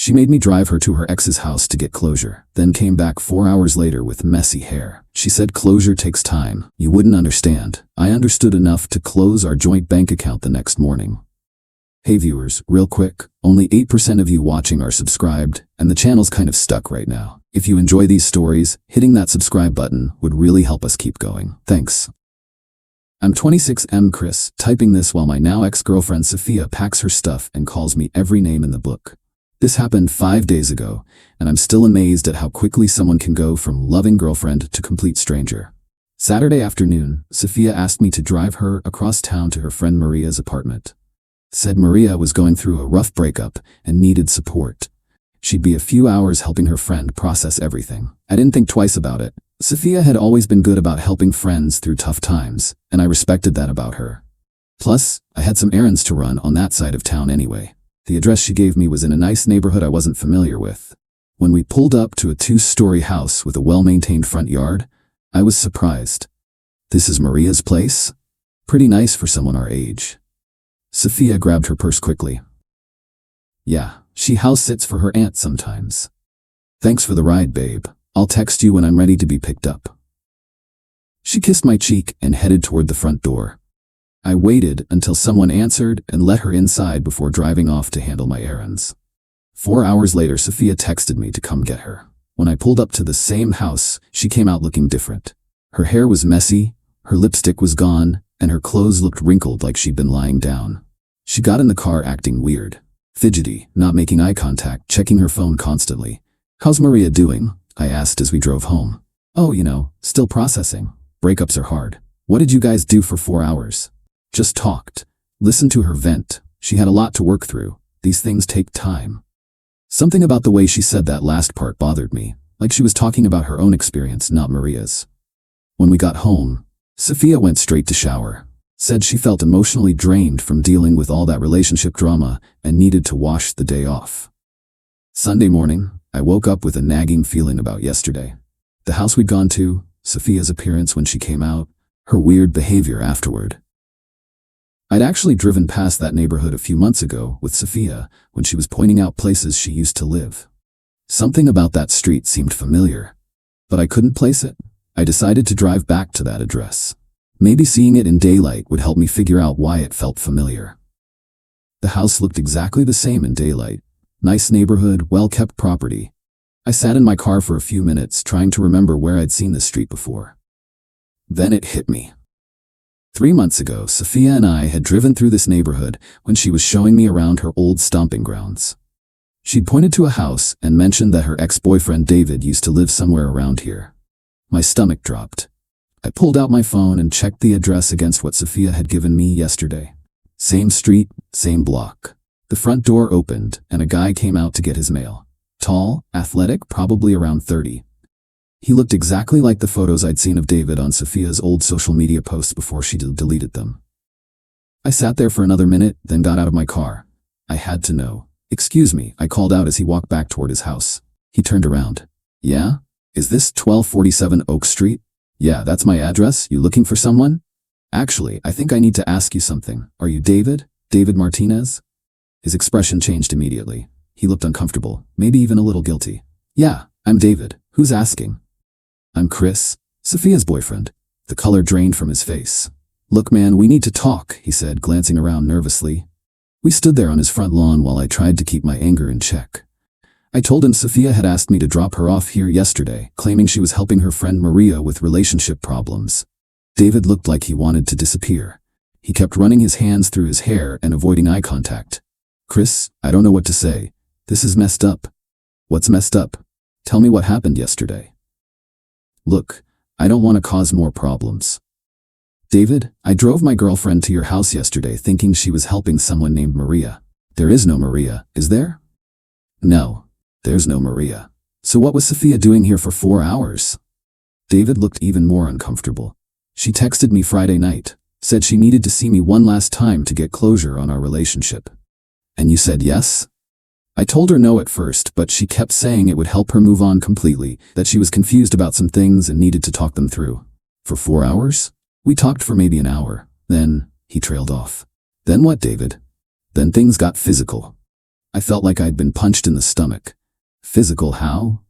She made me drive her to her ex's house to get closure, then came back 4 hours later with messy hair. She said closure takes time. You wouldn't understand. I understood enough to close our joint bank account the next morning. Hey viewers, real quick, only 8% of you watching are subscribed, and the channel's kind of stuck right now. If you enjoy these stories, hitting that subscribe button would really help us keep going. Thanks. I'm 26, Chris, typing this while my now ex-girlfriend Sophia packs her stuff and calls me every name in the book. This happened 5 days ago, and I'm still amazed at how quickly someone can go from loving girlfriend to complete stranger. Saturday afternoon, Sophia asked me to drive her across town to her friend Maria's apartment. Said Maria was going through a rough breakup and needed support. She'd be a few hours helping her friend process everything. I didn't think twice about it. Sophia had always been good about helping friends through tough times, and I respected that about her. Plus, I had some errands to run on that side of town anyway. The address she gave me was in a nice neighborhood I wasn't familiar with. When we pulled up to a 2-story house with a well-maintained front yard, I was surprised. This is Maria's place? Pretty nice for someone our age. Sophia grabbed her purse quickly. Yeah, she house sits for her aunt sometimes. Thanks for the ride, babe. I'll text you when I'm ready to be picked up. She kissed my cheek and headed toward the front door. I waited until someone answered and let her inside before driving off to handle my errands. 4 hours later, Sophia texted me to come get her. When I pulled up to the same house, she came out looking different. Her hair was messy, her lipstick was gone, and her clothes looked wrinkled like she'd been lying down. She got in the car acting weird, fidgety, not making eye contact, checking her phone constantly. How's Maria doing? I asked as we drove home. Oh, still processing. Breakups are hard. What did you guys do for 4 hours? Just talked. Listened to her vent. She had a lot to work through. These things take time. Something about the way she said that last part bothered me, like she was talking about her own experience, not Maria's. When we got home, Sophia went straight to shower. Said she felt emotionally drained from dealing with all that relationship drama and needed to wash the day off. Sunday morning, I woke up with a nagging feeling about yesterday. The house we'd gone to, Sophia's appearance when she came out, her weird behavior afterward. I'd actually driven past that neighborhood a few months ago with Sophia when she was pointing out places she used to live. Something about that street seemed familiar, but I couldn't place it. I decided to drive back to that address. Maybe seeing it in daylight would help me figure out why it felt familiar. The house looked exactly the same in daylight. Nice neighborhood, well-kept property. I sat in my car for a few minutes trying to remember where I'd seen this street before. Then it hit me. 3 months ago, Sophia and I had driven through this neighborhood when she was showing me around her old stomping grounds. She'd pointed to a house and mentioned that her ex-boyfriend David used to live somewhere around here. My stomach dropped. I pulled out my phone and checked the address against what Sophia had given me yesterday. Same street, same block. The front door opened and a guy came out to get his mail. Tall, athletic, probably around 30. He looked exactly like the photos I'd seen of David on Sophia's old social media posts before she deleted them. I sat there for another minute, then got out of my car. I had to know. Excuse me, I called out as he walked back toward his house. He turned around. Yeah? Is this 1247 Oak Street? Yeah, that's my address. You looking for someone? Actually, I think I need to ask you something. Are you David? David Martinez? His expression changed immediately. He looked uncomfortable, maybe even a little guilty. Yeah, I'm David. Who's asking? I'm Chris, Sophia's boyfriend. The color drained from his face. Look man, we need to talk, he said, glancing around nervously. We stood there on his front lawn while I tried to keep my anger in check. I told him Sophia had asked me to drop her off here yesterday, claiming she was helping her friend Maria with relationship problems. David looked like he wanted to disappear. He kept running his hands through his hair and avoiding eye contact. Chris, I don't know what to say. This is messed up. What's messed up? Tell me what happened yesterday. Look, I don't want to cause more problems. David, I drove my girlfriend to your house yesterday thinking she was helping someone named Maria. There is no Maria, is there? No, there's no Maria. So what was Sophia doing here for 4 hours? David looked even more uncomfortable. She texted me Friday night, said she needed to see me one last time to get closure on our relationship. And you said yes? I told her no at first, but she kept saying it would help her move on completely, that she was confused about some things and needed to talk them through. For 4 hours? We talked for maybe an hour. Then, he trailed off. Then what, David? Then things got physical. I felt like I'd been punched in the stomach. Physical how?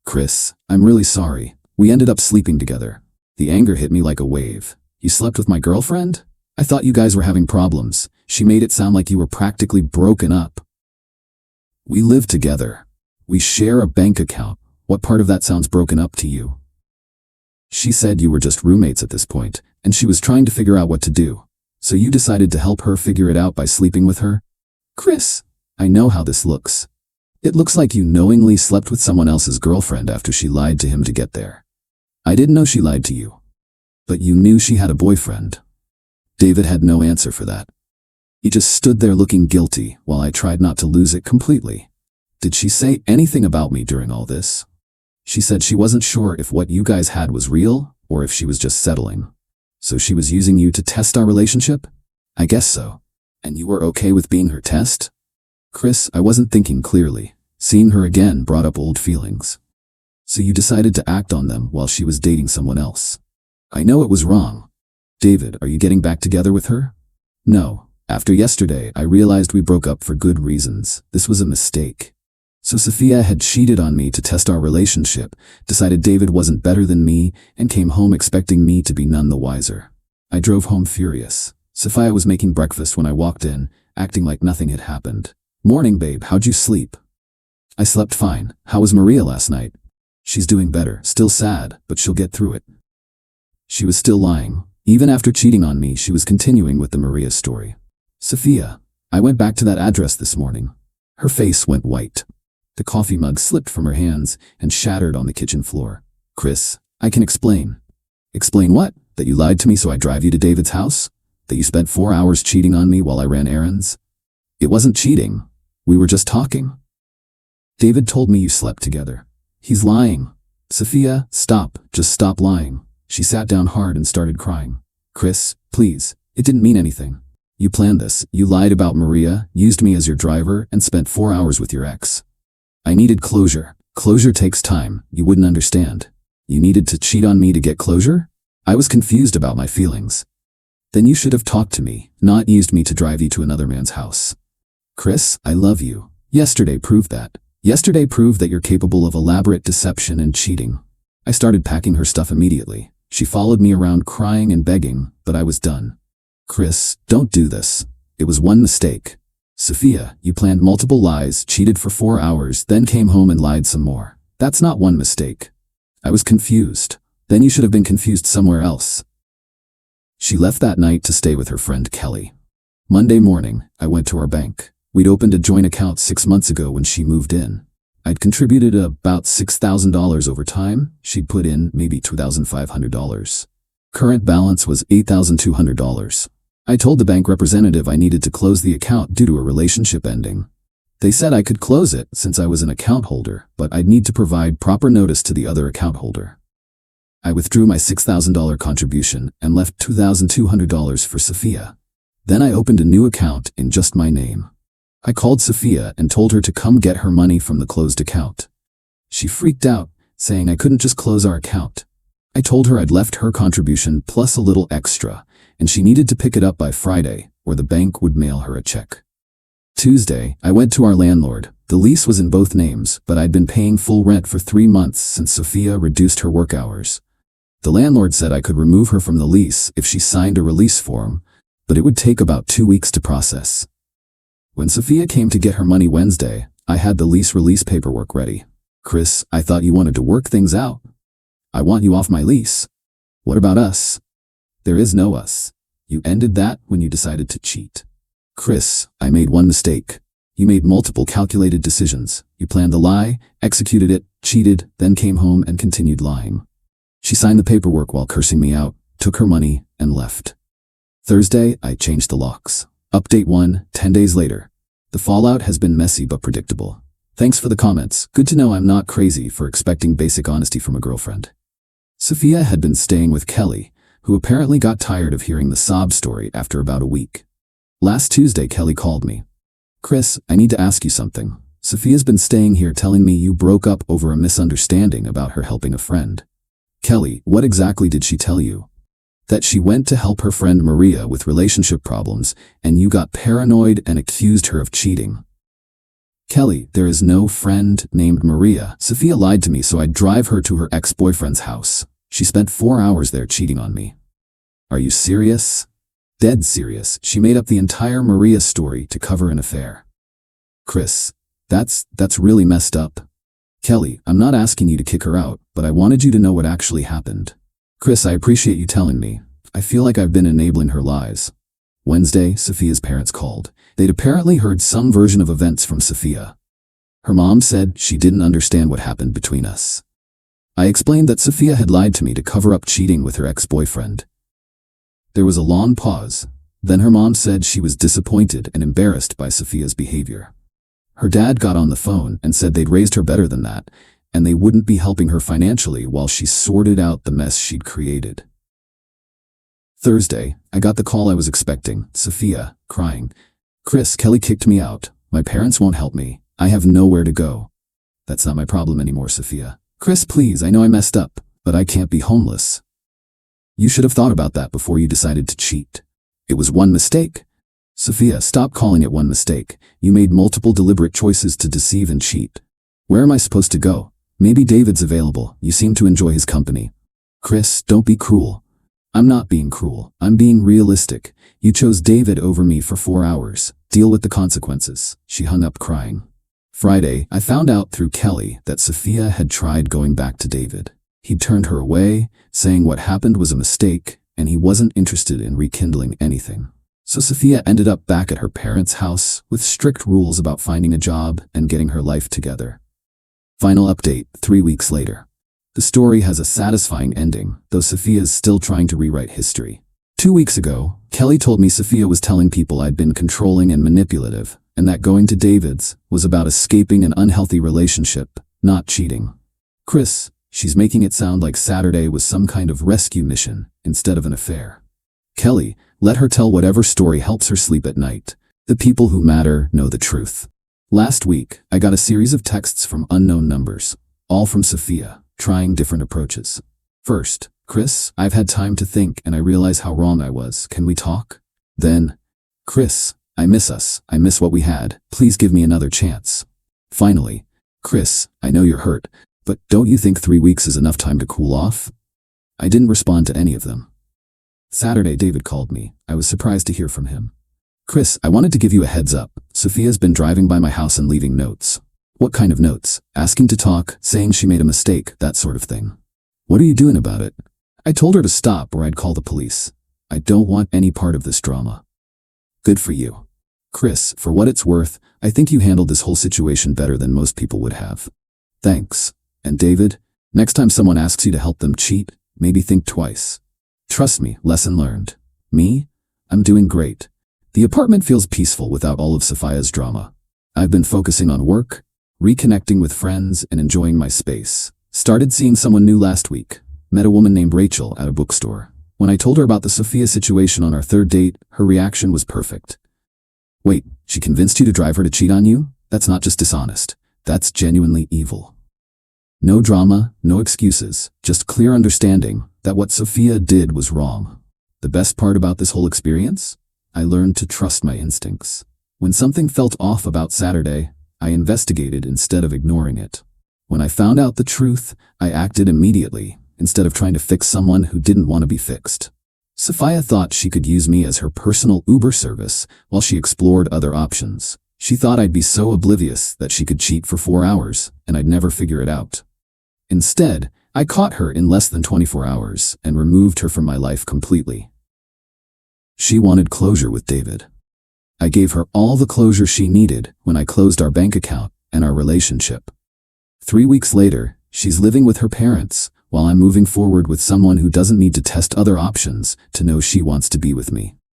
Chris, I'm really sorry. We ended up sleeping together. The anger hit me like a wave. You slept with my girlfriend? I thought you guys were having problems. She made it sound like you were practically broken up. We live together. We share a bank account. What part of that sounds broken up to you? She said you were just roommates at this point, and she was trying to figure out what to do. So you decided to help her figure it out by sleeping with her? Chris, I know how this looks. It looks like you knowingly slept with someone else's girlfriend after she lied to him to get there. I didn't know she lied to you. But you knew she had a boyfriend. David had no answer for that. He just stood there looking guilty while I tried not to lose it completely. Did she say anything about me during all this? She said she wasn't sure if what you guys had was real or if she was just settling. So she was using you to test our relationship? I guess so. And you were okay with being her test? Chris, I wasn't thinking clearly. Seeing her again brought up old feelings. So you decided to act on them while she was dating someone else. I know it was wrong. David, are you getting back together with her? No. After yesterday, I realized we broke up for good reasons. This was a mistake. So Sophia had cheated on me to test our relationship, decided David wasn't better than me, and came home expecting me to be none the wiser. I drove home furious. Sophia was making breakfast when I walked in, acting like nothing had happened. Morning, babe, how'd you sleep? I slept fine. How was Maria last night? She's doing better, still sad, but she'll get through it. She was still lying. Even after cheating on me, she was continuing with the Maria story. Sophia, I went back to that address this morning. Her face went white. The coffee mug slipped from her hands and shattered on the kitchen floor. Chris, I can explain. Explain what? That you lied to me so I drive you to David's house? That you spent 4 hours cheating on me while I ran errands? It wasn't cheating. We were just talking. David told me you slept together. He's lying. Sophia, stop. Just stop lying. She sat down hard and started crying. Chris, please. It didn't mean anything. You planned this. You lied about Maria, used me as your driver, and spent 4 hours with your ex. I needed closure. Closure takes time. You wouldn't understand. You needed to cheat on me to get closure? I was confused about my feelings. Then you should have talked to me, not used me to drive you to another man's house. Chris, I love you. Yesterday proved that. Yesterday proved that you're capable of elaborate deception and cheating. I started packing her stuff immediately. She followed me around crying and begging, but I was done. Chris, don't do this. It was one mistake. Sophia, you planned multiple lies, cheated for 4 hours, then came home and lied some more. That's not one mistake. I was confused. Then you should have been confused somewhere else. She left that night to stay with her friend Kelly. Monday morning, I went to our bank. We'd opened a joint account 6 months ago when she moved in. I'd contributed about $6,000 over time. She'd put in maybe $2,500. Current balance was $8,200. I told the bank representative I needed to close the account due to a relationship ending. They said I could close it since I was an account holder, but I'd need to provide proper notice to the other account holder. I withdrew my $6,000 contribution and left $2,200 for Sophia. Then I opened a new account in just my name. I called Sophia and told her to come get her money from the closed account. She freaked out, saying I couldn't just close our account. I told her I'd left her contribution plus a little extra, and she needed to pick it up by Friday, or the bank would mail her a check. Tuesday, I went to our landlord. The lease was in both names, but I'd been paying full rent for 3 months since Sophia reduced her work hours. The landlord said I could remove her from the lease if she signed a release form, but it would take about 2 weeks to process. When Sophia came to get her money Wednesday, I had the lease release paperwork ready. Chris, I thought you wanted to work things out. I want you off my lease. What about us? There is no us. You ended that when you decided to cheat. Chris, I made one mistake. You made multiple calculated decisions. You planned the lie, executed it, cheated, then came home and continued lying. She signed the paperwork while cursing me out, took her money, and left. Thursday, I changed the locks. Update 1, 10 days later. The fallout has been messy but predictable. Thanks for the comments. Good to know I'm not crazy for expecting basic honesty from a girlfriend. Sophia had been staying with Kelly, who apparently got tired of hearing the sob story after about a week. Last Tuesday, Kelly called me. Chris, I need to ask you something. Sophia's been staying here telling me you broke up over a misunderstanding about her helping a friend. Kelly, what exactly did she tell you? That she went to help her friend Maria with relationship problems, and you got paranoid and accused her of cheating. Kelly, there is no friend named Maria. Sophia lied to me so I'd drive her to her ex-boyfriend's house. She spent 4 hours there cheating on me. Are you serious? Dead serious. She made up the entire Maria story to cover an affair. Chris, that's really messed up. Kelly, I'm not asking you to kick her out, but I wanted you to know what actually happened. Chris, I appreciate you telling me. I feel like I've been enabling her lies. Wednesday, Sophia's parents called. They'd apparently heard some version of events from Sophia. Her mom said she didn't understand what happened between us. I explained that Sophia had lied to me to cover up cheating with her ex-boyfriend. There was a long pause. Then her mom said she was disappointed and embarrassed by Sophia's behavior. Her dad got on the phone and said they'd raised her better than that, and they wouldn't be helping her financially while she sorted out the mess she'd created. Thursday, I got the call I was expecting, Sophia, crying. Chris, Kelly kicked me out. My parents won't help me. I have nowhere to go. That's not my problem anymore, Sophia. Chris, please, I know I messed up, but I can't be homeless. You should have thought about that before you decided to cheat. It was one mistake. Sophia, stop calling it one mistake. You made multiple deliberate choices to deceive and cheat. Where am I supposed to go? Maybe David's available. You seem to enjoy his company. Chris, don't be cruel. I'm not being cruel. I'm being realistic. You chose David over me for 4 hours. Deal with the consequences. She hung up crying. Friday, I found out through Kelly that Sophia had tried going back to David. He'd turned her away, saying what happened was a mistake, and he wasn't interested in rekindling anything. So Sophia ended up back at her parents' house with strict rules about finding a job and getting her life together. Final update, 3 weeks later. The story has a satisfying ending, though Sophia is still trying to rewrite history. 2 weeks ago, Kelly told me Sophia was telling people I'd been controlling and manipulative, and that going to David's was about escaping an unhealthy relationship, not cheating. Chris, she's making it sound like Saturday was some kind of rescue mission instead of an affair. Kelly, let her tell whatever story helps her sleep at night. The people who matter know the truth. Last week, I got a series of texts from unknown numbers, all from Sophia, trying different approaches. First, Chris, I've had time to think and I realize how wrong I was. Can we talk? Then, Chris, I miss us. I miss what we had. Please give me another chance. Finally, Chris, I know you're hurt, but don't you think 3 weeks is enough time to cool off? I didn't respond to any of them. Saturday, David called me. I was surprised to hear from him. Chris, I wanted to give you a heads up. Sophia's been driving by my house and leaving notes. What kind of notes? Asking to talk, saying she made a mistake, that sort of thing. What are you doing about it? I told her to stop or I'd call the police. I don't want any part of this drama. Good for you. Chris, for what it's worth, I think you handled this whole situation better than most people would have. Thanks. And David, next time someone asks you to help them cheat, maybe think twice. Trust me, lesson learned. Me? I'm doing great. The apartment feels peaceful without all of Sophia's drama. I've been focusing on work, reconnecting with friends, and enjoying my space. Started seeing someone new last week. Met a woman named Rachel at a bookstore. When I told her about the Sophia situation on our 3rd date, her reaction was perfect. Wait, she convinced you to drive her to cheat on you? That's not just dishonest. That's genuinely evil. No drama, no excuses, just clear understanding that what Sophia did was wrong. The best part about this whole experience? I learned to trust my instincts. When something felt off about Saturday, I investigated instead of ignoring it. When I found out the truth, I acted immediately, instead of trying to fix someone who didn't want to be fixed. Sophia thought she could use me as her personal Uber service while she explored other options. She thought I'd be so oblivious that she could cheat for 4 hours and I'd never figure it out. Instead, I caught her in less than 24 hours and removed her from my life completely. She wanted closure with David. I gave her all the closure she needed when I closed our bank account and our relationship. 3 weeks later, she's living with her parents, while I'm moving forward with someone who doesn't need to test other options to know she wants to be with me.